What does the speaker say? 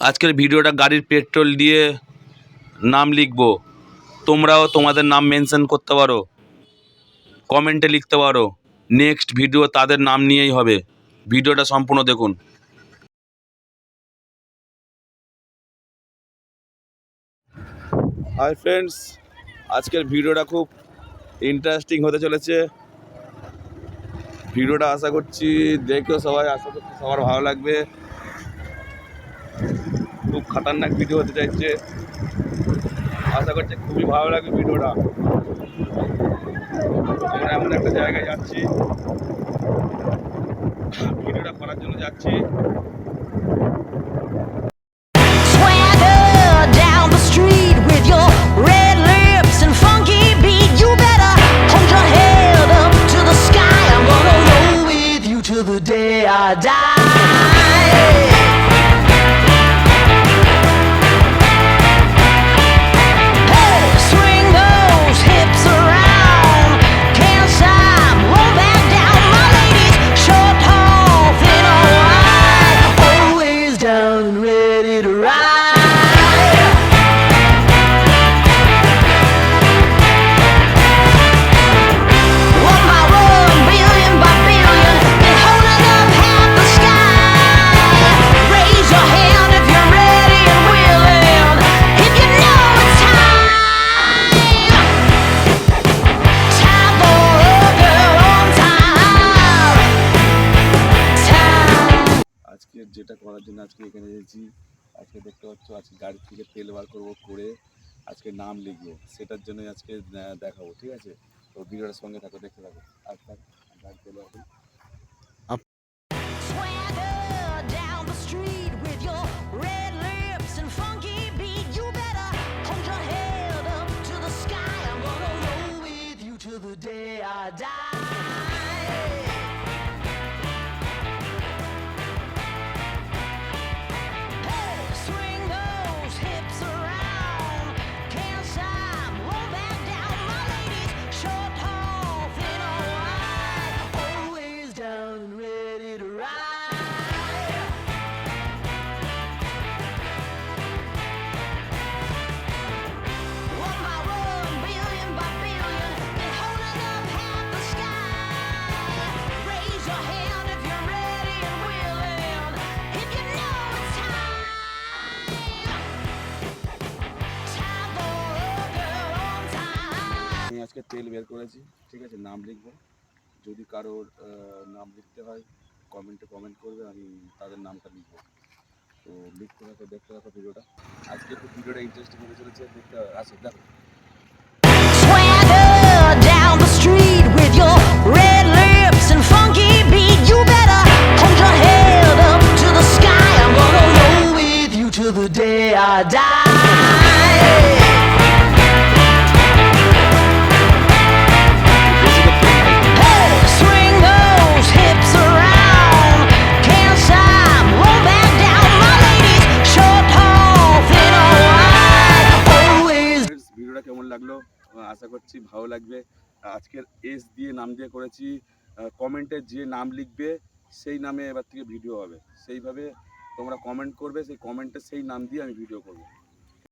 আজকের ভিডিওটা গাড়ির পেট্রোল দিয়ে নাম লিখবো। তোমরাও তোমাদের নাম মেনশন করতে পারো, কমেন্টে লিখতে পারো। নেক্সট ভিডিও তাদের নাম নিয়েই হবে। ভিডিওটা সম্পূর্ণ দেখুন। হাই ফ্রেন্ডস, আজকের ভিডিওটা খুব ইন্টারেস্টিং হতে চলেছে। ভিডিওটা আশা করছি দেখেও আশা করছি সবার ভালো লাগবে। খুব খতরনাক ভিডিও হতে চাইছে, আশা করছি খুবই ভালো লাগবে ভিডিওটা। আমরা এমন একটা জায়গায় যাচ্ছি, ভিডিওটা করার জন্য যাচ্ছি। The day I die. Hey, swing those hips around. Can't stop, roll back down. My ladies, short, tall, thin or wide, always down and ready to ride. আজকে যেটা করার জন্য আজকে এখানে এসেছি, আজকে দেখতে পাচ্ছ আজকে গাড়ি থেকে তেল বার করবো, করে আজকে নাম লিখবো, সেটার জন্য আজকে দেখাবো। ঠিক আছে, তো ভিডিওটার সঙ্গে থাকো, দেখতে থাকো। আর গাড়ি তেল বার The day I die. আজকে তেল বের করেছি। ঠিক আছে, নাম লিখবো। যদি কারোর নাম লিখতে হয় কমেন্টে কমেন্ট করবে, আমি তাদের নামটা লিখবো। তো লিখতে থাকো, দেখতে থাকো ভিডিওটা। আজকে খুব ভিডিওটা ইন্টারেস্টিং হতে চলেছে, দেখতে আসো, দেখো। The day I die. কেমন লাগলো আশা করছি ভালো লাগবে। আজকের এস দিয়ে নাম দিয়ে করেছি। কমেন্টে যে নাম লিখবে সেই নামে এবার থেকে ভিডিও হবে। সেইভাবে তোমরা কমেন্ট করবে, সেই কমেন্টে সেই নাম দিয়ে আমি ভিডিও করব।